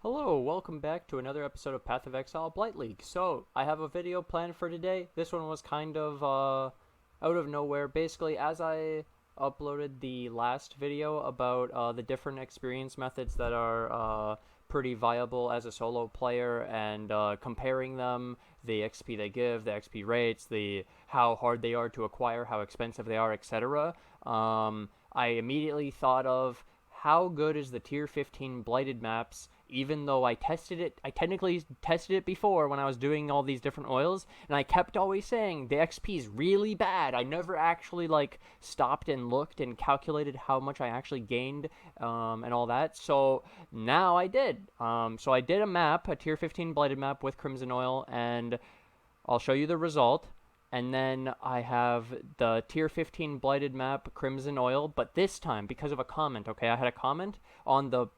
Hello, welcome back to another episode of Path of Exile Blight League. So, I have a video planned for today. This one was kind of out of nowhere. Basically, as I uploaded the last video about the different experience methods that are pretty viable as a solo player and comparing them, the XP they give, the XP rates, the how hard they are to acquire, how expensive they are, etc. I immediately thought of how good is the tier 15 blighted maps, even though I technically tested it before when I was doing all these different oils, and I kept always saying the XP is really bad. I never actually stopped and looked and calculated how much I actually gained and all that. So now I did. So I did a tier 15 blighted map with crimson oil, and I'll show you the result. And then I have the tier 15 blighted map crimson oil, but this time because of a comment. Okay, I had a comment on the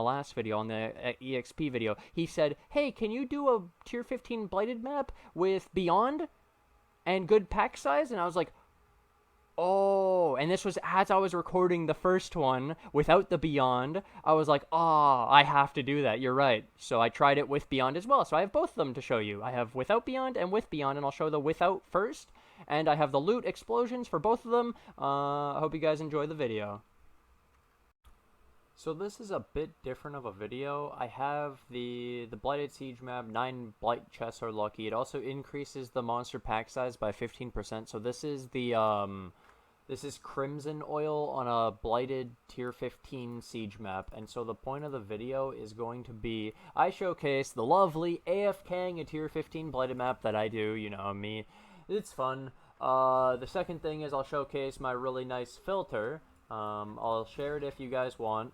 last video, on the exp video. He said, "Hey, can you do a tier 15 blighted map with beyond and good pack size?" And I was like, "Oh," and this was as I was recording the first one without the Beyond. I was like, "Oh, I have to do that. You're right." So I tried it with Beyond as well. So I have both of them to show you. I have without Beyond and with Beyond, and I'll show the without first. And I have the loot explosions for both of them. I hope you guys enjoy the video. So this is a bit different of a video. I have the Blighted Siege map, 9 Blight chests are lucky. It also increases the monster pack size by 15%. So this is this is Crimson Oil on a Blighted Tier 15 Siege map, and so the point of the video is going to be, I showcase the lovely AFKing a Tier 15 Blighted map that I do, you know, me. It's fun. The second thing is I'll showcase my really nice filter. I'll share it if you guys want.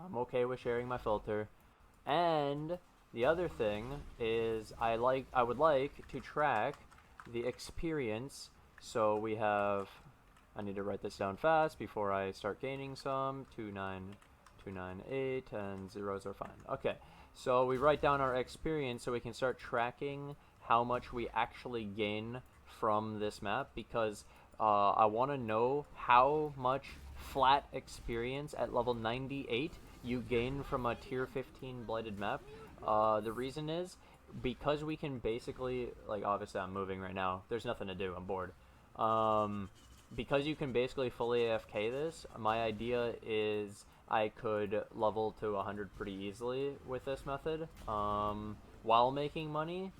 I'm okay with sharing my filter. And the other thing is I would like to track the experience. So we have, I need to write this down fast before I start gaining some. 29298 and zeros are fine. Okay, so we write down our experience so we can start tracking how much we actually gain from this map, because I want to know how much flat experience at level 98 you gain from a tier 15 blighted map. The reason is because we can basically, like, obviously I'm moving right now. There's nothing to do. I'm bored. Because you can basically fully AFK this, my idea is I could level to 100 pretty easily with this method while making money.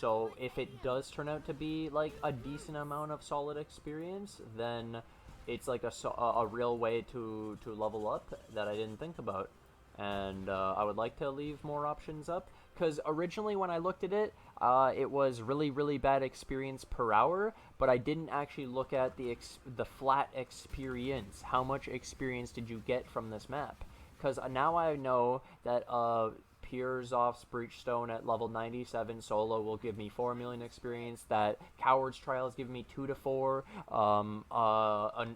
So if it does turn out to be like a decent amount of solid experience, then it's like a real way to level up that I didn't think about. And I would like to leave more options up, because originally when I looked at it, it was really bad experience per hour, but I didn't actually look at the flat experience. How much experience did you get from this map? Because now I know that Pierzoff's Breachstone at level 97 solo will give me 4 million experience, that Coward's Trial is giving me 2 to 4, an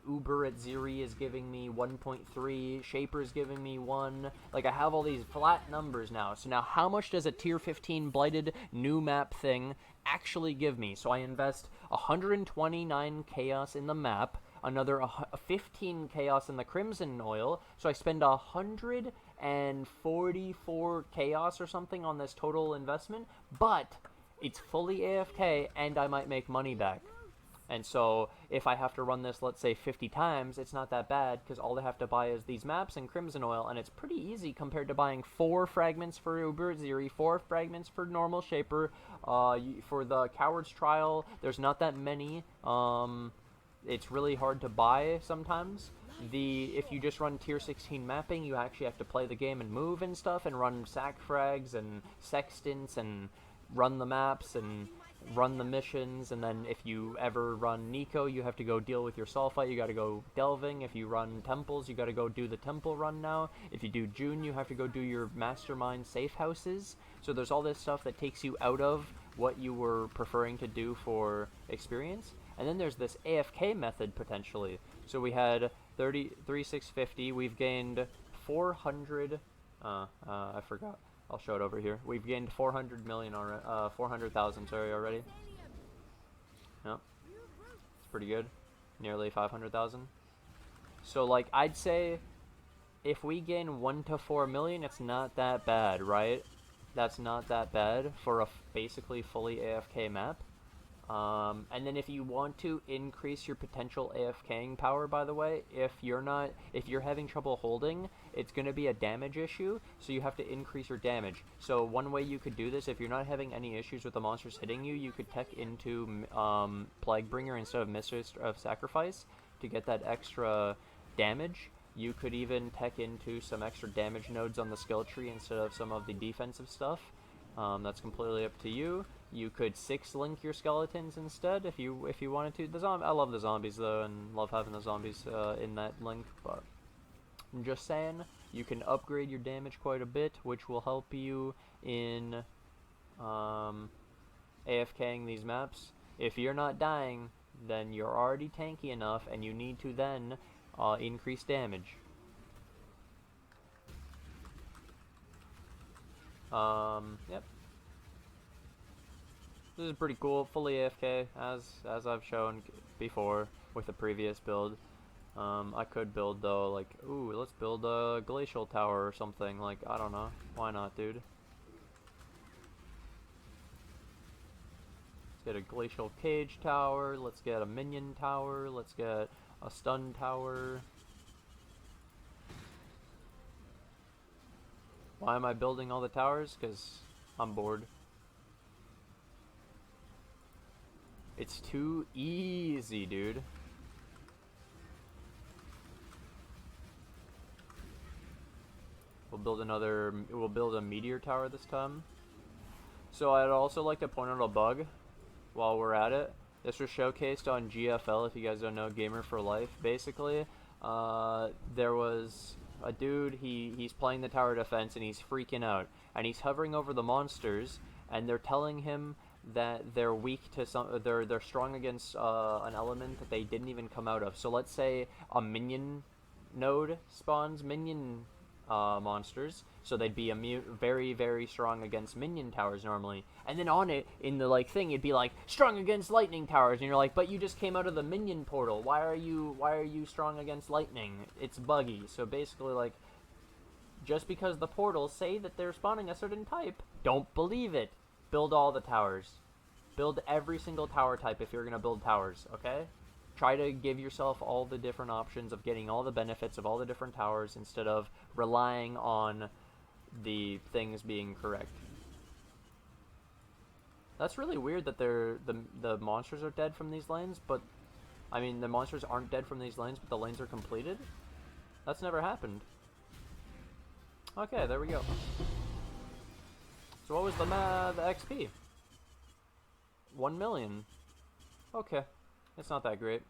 Uber at Ziri is giving me 1.3, Shaper is giving me 1, like I have all these flat numbers now. So now how much does a tier 15 blighted new map thing actually give me? So I invest 129 chaos in the map, another 15 chaos in the crimson oil, so I spend 144 chaos or something on this total investment, but it's fully AFK and I might make money back. And so if I have to run this, let's say 50 times, it's not that bad, because all I have to buy is these maps and crimson oil, and it's pretty easy compared to buying 4 fragments for Uber Ziri, 4 fragments for normal Shaper. For the Coward's Trial, there's not that many. It's really hard to buy sometimes. If you just run tier 16 mapping, you actually have to play the game and move and stuff, and run sack frags and sextants and run the maps and run the missions. And then if you ever run Nico, you have to go deal with your sulfite. You got to go delving. If you run temples, you got to go do the temple run now. If you do June, you have to go do your mastermind safe houses. So there's all this stuff that takes you out of what you were preferring to do for experience. And then there's this AFK method potentially. So we had 3650. We've gained 400. I forgot. I'll show it over here. We've gained 400 million already. 400,000. Sorry, already. Yep, it's pretty good. Nearly 500,000. So like I'd say if we gain 1 to 4 million, it's not that bad, right? That's not that bad for a basically fully AFK map. And then if you want to increase your potential AFKing power, by the way, if you're having trouble holding, it's going to be a damage issue, so you have to increase your damage. So one way you could do this, if you're not having any issues with the monsters hitting you, you could tech into Plaguebringer instead of Mistress of Sacrifice to get that extra damage. You could even tech into some extra damage nodes on the skill tree instead of some of the defensive stuff. That's completely up to you. You could 6-link your skeletons instead if you wanted to. I love the zombies though, and love having the zombies in that link. But I'm just saying, you can upgrade your damage quite a bit, which will help you in AFKing these maps. If you're not dying, then you're already tanky enough, and you need to then increase damage. Yep. This is pretty cool, fully AFK, as I've shown before with the previous build. I could build though, like, ooh, let's build a glacial tower or something, like, I don't know, why not, dude? Let's get a glacial cage tower, let's get a minion tower, let's get a stun tower. Why am I building all the towers? Because I'm bored. It's too easy, dude. We'll build a meteor tower this time. So I'd also like to point out a bug while we're at it. This was showcased on GFL, if you guys don't know, Gamer for Life. Basically, there was a dude, he's playing the tower defense and he's freaking out. And he's hovering over the monsters, and they're telling him that they're weak to they're strong against an element that they didn't even come out of. So let's say a minion node spawns minion monsters, so they'd be very, very strong against minion towers normally. And then on it, in the like thing, it'd be like strong against lightning towers, and you're like, but you just came out of the minion portal. Why are you strong against lightning? It's buggy. So basically, like, just because the portals say that they're spawning a certain type, don't believe it. Build all the towers. Build every single tower type if you're gonna build towers, okay? Try to give yourself all the different options of getting all the benefits of all the different towers instead of relying on the things being correct. That's really weird that the monsters are dead from these lanes, but I mean the monsters aren't dead from these lanes, but the lanes are completed. That's never happened. Okay, there we go. So what was the XP? 1 million. Okay. It's not that great.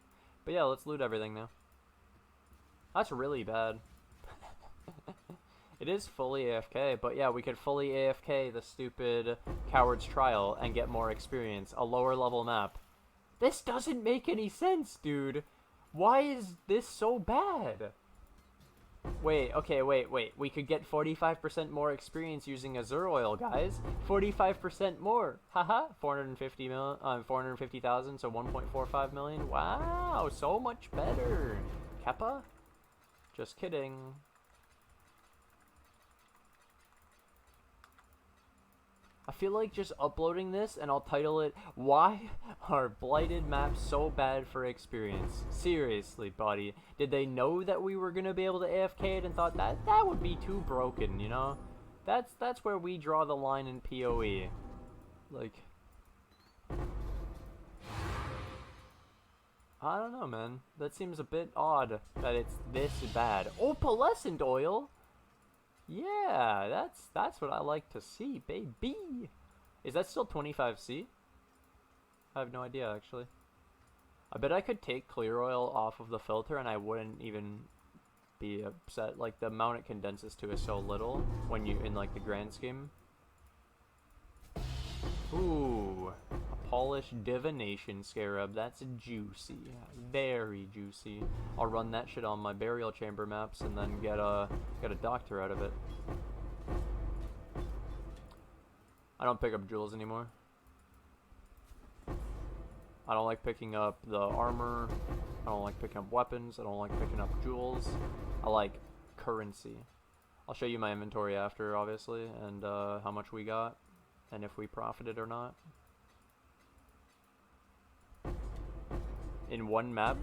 But yeah, let's loot everything now. That's really bad. It is fully AFK, but yeah, we could fully AFK the stupid Coward's Trial and get more experience. A lower level map. This doesn't make any sense, dude. Why is this so bad? Wait, okay, wait. We could get 45% more experience using Azure Oil, guys. 45% more. Haha. 450,000, so 1.45 million. Wow, so much better. Keppa? Just kidding. I feel like just uploading this, and I'll title it, Why Are Blighted Maps So Bad for Experience? Seriously, buddy. Did they know that we were going to be able to AFK it and thought that would be too broken, you know? That's where we draw the line in PoE. Like, I don't know, man. That seems a bit odd that it's this bad. Opalescent oil? Yeah, that's what I like to see, baby. Is that still 25C? I have no idea, actually. I bet I could take clear oil off of the filter and I wouldn't even be upset. Like, the amount it condenses to is so little when you, in like the grand scheme. Ooh, a polished divination scarab. That's juicy, very juicy. I'll run that shit on my burial chamber maps and then get a doctor out of it. I don't pick up jewels anymore. I don't like picking up the armor. I don't like picking up weapons. I don't like picking up jewels. I like currency. I'll show you my inventory after, obviously, and how much we got, and if we profited or not. In one map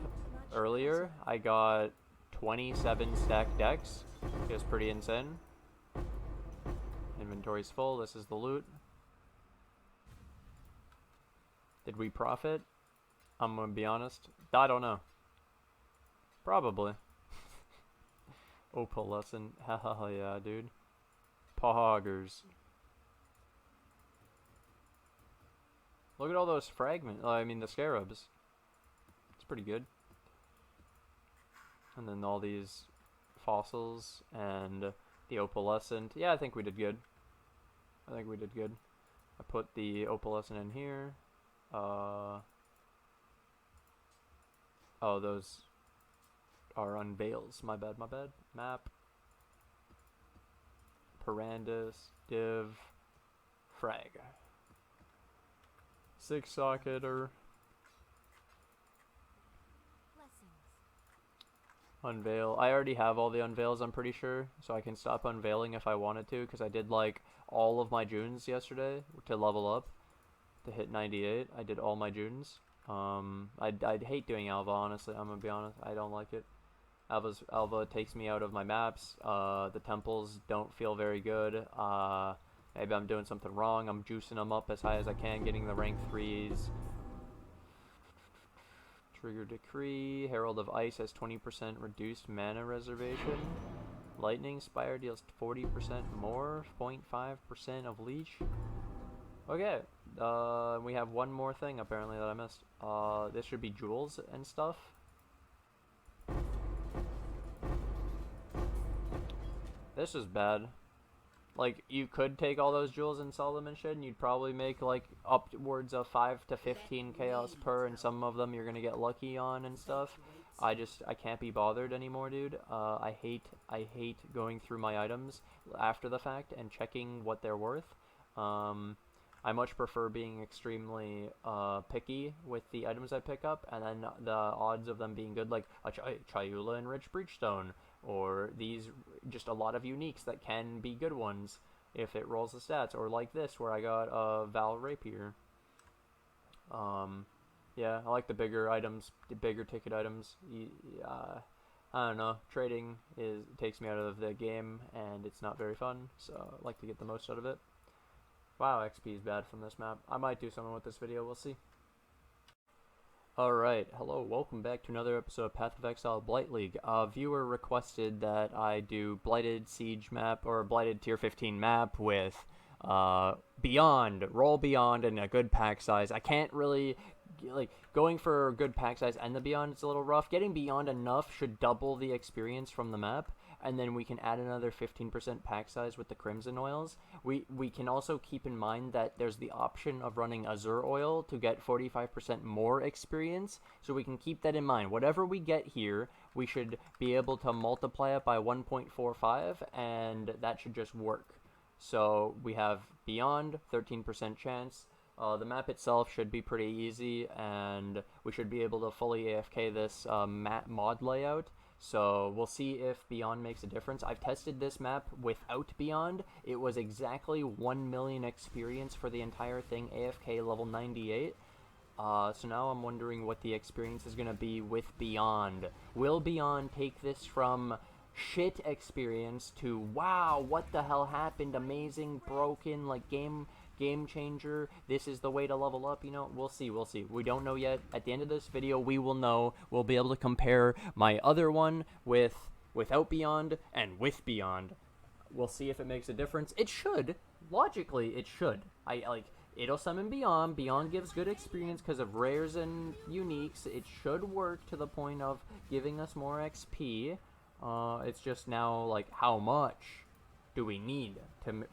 earlier, I got 27 stacked decks. It was pretty insane. Inventory's full. This is the loot. Did we profit? I'm gonna be honest. I don't know. Probably. Opalescent. Hell yeah, dude. Poggers. Look at all those fragments. I mean, the scarabs. It's pretty good. And then all these fossils and the opalescent. Yeah, I think we did good. I think we did good. I put the opalescent in here. Oh, those are unveils. My bad, my bad. Map. Parandus. Div. Frag. 6-socketer. Unveil. I already have all the unveils, I'm pretty sure, so I can stop unveiling if I wanted to, because I did like all of my Junes yesterday to level up to hit 98. I did all my Junes. I'd hate doing Alva, honestly. I'm gonna be honest. I don't like it. Alva takes me out of my maps. The temples don't feel very good. Maybe I'm doing something wrong. I'm juicing them up as high as I can, getting the rank 3s. Trigger Decree. Herald of Ice has 20% reduced mana reservation. Lightning Spire deals 40% more, 0.5% of leech. Okay, we have one more thing apparently that I missed. This should be jewels and stuff. This is bad. Like, you could take all those jewels and sell them and shit, and you'd probably make, like, upwards of 5 to 15 chaos per, and some of them you're gonna get lucky on and stuff. I can't be bothered anymore, dude. I hate going through my items after the fact and checking what they're worth. I much prefer being extremely picky with the items I pick up, and then the odds of them being good, like a Chayula Enriched Breachstone, or these, just a lot of uniques that can be good ones if it rolls the stats, or like this where I got a Val Rapier. Yeah, I like the bigger items, the bigger ticket items. I don't know, trading takes me out of the game and it's not very fun, so I like to get the most out of it. Wow, XP is bad from this map. I might do something with this video, we'll see. Alright, hello, welcome back to another episode of Path of Exile Blight League. A viewer requested that I do Blighted Siege map, or a Blighted Tier 15 map with Beyond, Roll Beyond, and a good pack size. I can't really, like, going for a good pack size and the Beyond is a little rough. Getting Beyond enough should double the experience from the map, and then we can add another 15% pack size with the Crimson Oils. We can also keep in mind that there's the option of running Azure Oil to get 45% more experience, so we can keep that in mind. Whatever we get here, we should be able to multiply it by 1.45, and that should just work. So we have Beyond, 13% chance. The map itself should be pretty easy, and we should be able to fully AFK this mod layout. So we'll see if Beyond makes a difference. I've tested this map without Beyond. It was exactly 1 million experience for the entire thing, AFK level 98. So now I'm wondering what the experience is going to be with Beyond. Will Beyond take this from shit experience to, wow, what the hell happened, amazing, broken, like game changer, this is the way to level up, you know? We'll see. We don't know yet. At the end of this video, we will know. We'll be able to compare my other one without Beyond and with Beyond. We'll see if it makes a difference. It should. Logically, it should. It'll summon Beyond. Beyond gives good experience because of rares and uniques. It should work to the point of giving us more XP. It's just now, like, how much do we need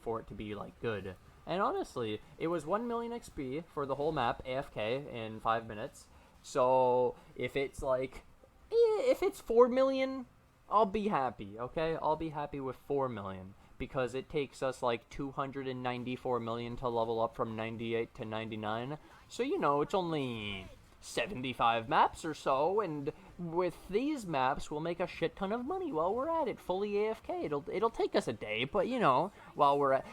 for it to be, like, good? And honestly, it was 1 million XP for the whole map, AFK, in 5 minutes. So, if it's like, if it's 4 million, I'll be happy, okay? I'll be happy with 4 million. Because it takes us like 294 million to level up from 98 to 99. So, you know, it's only 75 maps or so, and with these maps, we'll make a shit ton of money while we're at it, fully AFK. It'll take us a day, but you know, while we're at,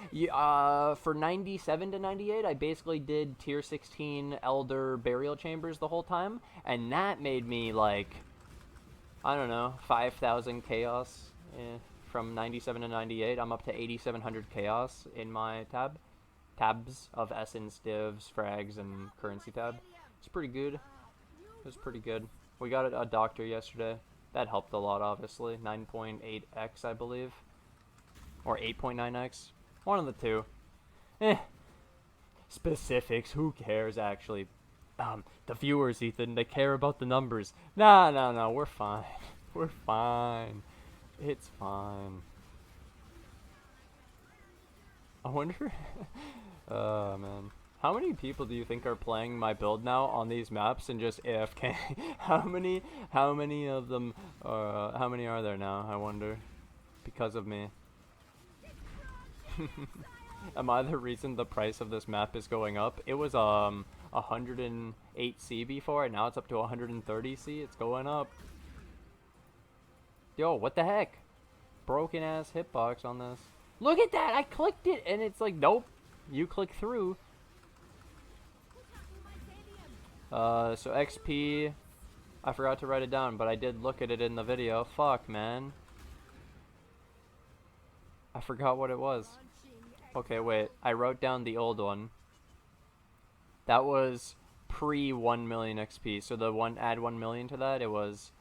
for 97 to 98, I basically did tier 16 Elder Burial Chambers the whole time, and that made me like, I don't know, 5,000 chaos. From 97 to 98, I'm up to 8,700 chaos in my tabs of essence, divs, frags, and currency tab. It's pretty good. It was pretty good. We got a doctor yesterday. That helped a lot, obviously. 9.8x, I believe. Or 8.9x. One of the two. Specifics, who cares, actually? The viewers, Ethan, they care about the numbers. No, we're fine. We're fine. It's fine. I wonder... Oh, man. How many people do you think are playing my build now on these maps and just AFK? How many of them, how many are there now, I wonder? Because of me. Am I the reason the price of this map is going up? It was 108C before, and now it's up to 130C. It's going up. Yo, what the heck? Broken ass hitbox on this. Look at that! I clicked it and it's like, nope. You click through. So XP, I forgot to write it down, but I did look at it in the video. Fuck, man. I forgot what it was. Okay, wait. I wrote down the old one. That was pre 1 million XP. So the one, add 1 million to that, it was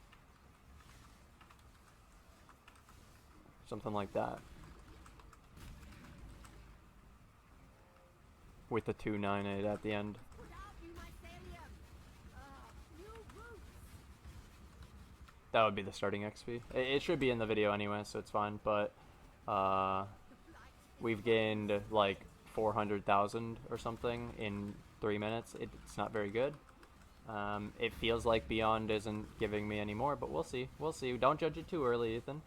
something like that. With the 298 at the end. That would be the starting XP. It should be in the video anyway, so it's fine. But we've gained like 400,000 or something in 3 minutes. It's not very good. It feels like Beyond isn't giving me any more, but we'll see. We'll see. Don't judge it too early, Ethan.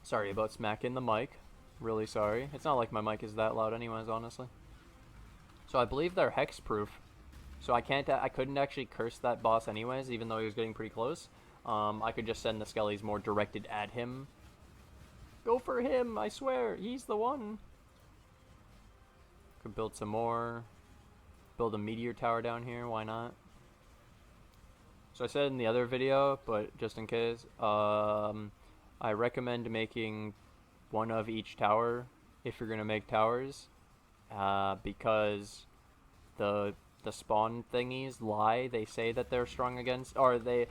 Sorry about smacking the mic. Really sorry. It's not like my mic is that loud anyways, honestly. So I believe they're hexproof. So I couldn't actually curse that boss anyways, even though he was getting pretty close. I could just send the skellies more directed at him. Go for him, I swear, he's the one. Could build some more. Build a meteor tower down here, why not? So I said in the other video, but just in case, I recommend making one of each tower if you're gonna make towers, because the spawn thingies lie. They say that they're strong against, or the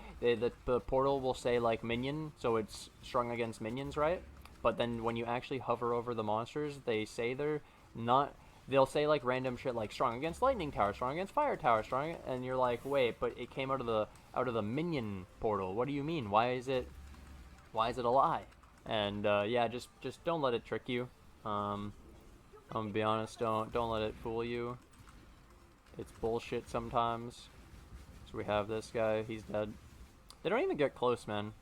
portal will say like minion, so it's strong against minions, right? But then when you actually hover over the monsters, they say they're not. They'll say like random shit like strong against lightning tower, strong against fire tower, strong, and you're like, wait, but it came out of the minion portal. What do you mean? Why is it a lie? And yeah, just don't let it trick you. I'm gonna be honest, don't let it fool you. It's bullshit sometimes. So we have this guy, he's dead. They don't even get close, man.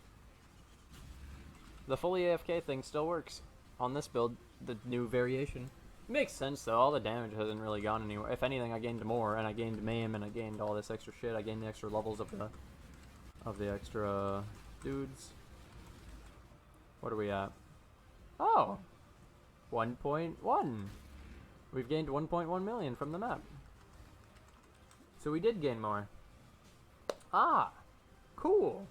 The fully AFK thing still works on this build, the new variation. Makes sense though, all the damage hasn't really gone anywhere. If anything, I gained more, and I gained maim, and I gained all this extra shit. I gained the extra levels of the extra dudes. What are we at? Oh! 1.1. We've gained 1.1 million from the map. So we did gain more. Ah! Cool!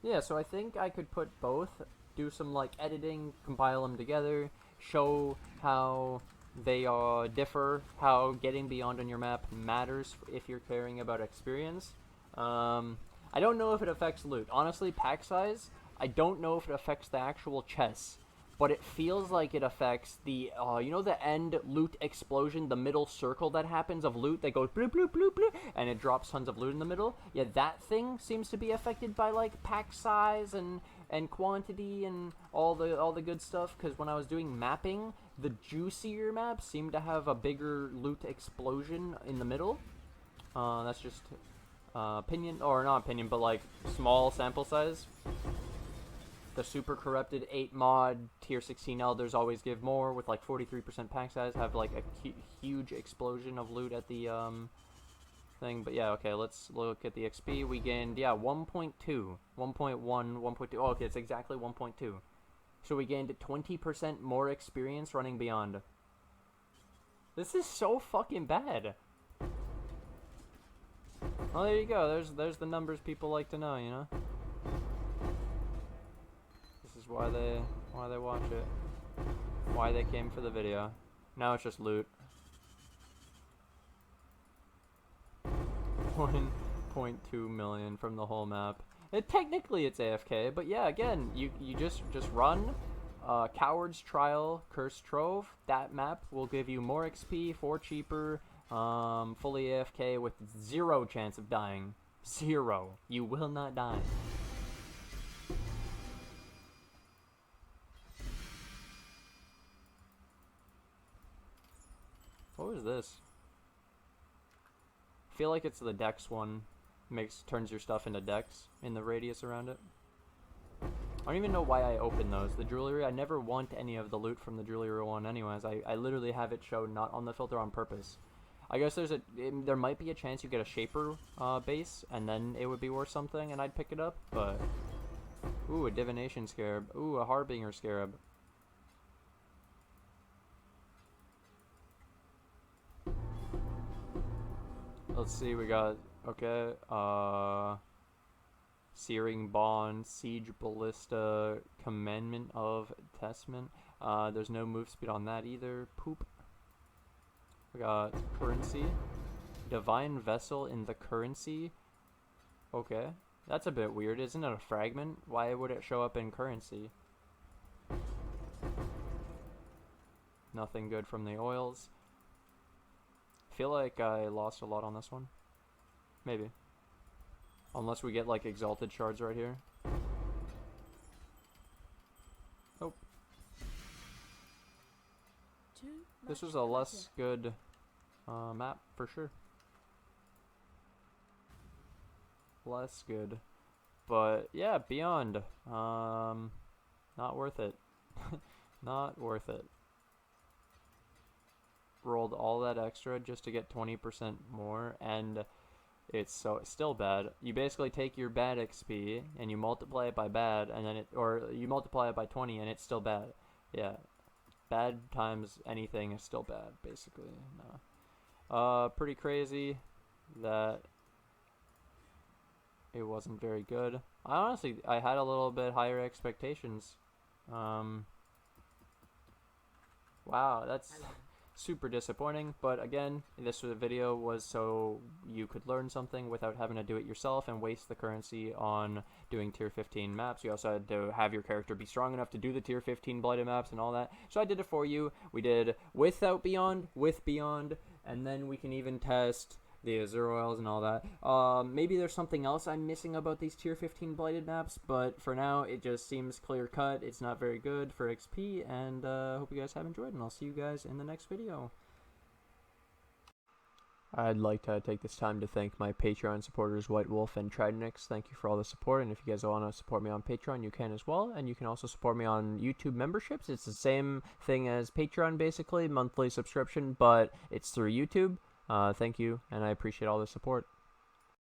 Yeah, so I think I could put both, do some like editing, compile them together, show how they differ, how getting beyond on your map matters if you're caring about experience. I don't know if it affects loot. Honestly, pack size, I don't know if it affects the actual chests, but it feels like it affects the, you know the end loot explosion, the middle circle that happens of loot that goes bloop, bloop, bloop, bloop, and it drops tons of loot in the middle? Yeah, that thing seems to be affected by, like, pack size and quantity and all the good stuff, because when I was doing mapping, the juicier maps seemed to have a bigger loot explosion in the middle. That's just opinion, or not opinion, but like small sample size. The super corrupted 8 mod tier 16 elders always give more with like 43% pack size, have like a huge explosion of loot at the thing. But yeah, okay, let's look at the XP. We gained, yeah, 1.2, 1.1, 1.2. Oh, okay, it's exactly 1.2. So we gained 20% more experience running beyond. This is so fucking bad. Well, there you go. There's the numbers people like to know, you know? This is why they watch it. Why they came for the video. Now it's just loot. 1.2 million from the whole map. Technically it's AFK, but yeah, again, you just run Coward's Trial, Cursed Trove. That map will give you more XP for cheaper, fully AFK with 0 chance of dying. 0. You will not die. What was this? I feel like it's the Dex one. Turns your stuff into Dex in the radius around it. I don't even know why I opened those. The jewelry, I never want any of the loot from the jewelry one anyways. I literally have it shown not on the filter on purpose. I guess there might be a chance you get a Shaper base, and then it would be worth something, and I'd pick it up, but... Ooh, a Divination Scarab. Ooh, a Harbinger Scarab. Let's see, we got... Okay, Searing Bond, Siege Ballista, Commandment of Testament. There's no move speed on that either. Poop. We got Currency. Divine Vessel in the Currency. Okay. That's a bit weird. Isn't it a fragment? Why would it show up in Currency? Nothing good from the oils. I feel like I lost a lot on this one. Maybe. Unless we get like exalted shards right here. Oh. This was a less good map for sure. Less good. But yeah, Beyond. Not worth it. Not worth it. Rolled all that extra just to get 20% more, and it's still bad. You basically take your bad XP and you multiply it by bad, and then or you multiply it by 20 and it's still bad. Yeah, bad times anything is still bad, basically. No. Pretty crazy that it wasn't very good. I had a little bit higher expectations. Wow, that's super disappointing, but again, this video was so you could learn something without having to do it yourself and waste the currency on doing tier 15 maps. You also had to have your character be strong enough to do the tier 15 Blighted Maps and all that, so I did it for you. We did without Beyond, with Beyond, and then we can even test the Azure Oils and all that. Maybe there's something else I'm missing about these tier 15 Blighted Maps, but for now, it just seems clear cut. It's not very good for XP, and hope you guys have enjoyed, and I'll see you guys in the next video. I'd like to take this time to thank my Patreon supporters, White Wolf and Tridnix. Thank you for all the support, and if you guys want to support me on Patreon, you can as well, and you can also support me on YouTube memberships. It's the same thing as Patreon, basically, monthly subscription, but it's through YouTube. Thank you, and I appreciate all the support.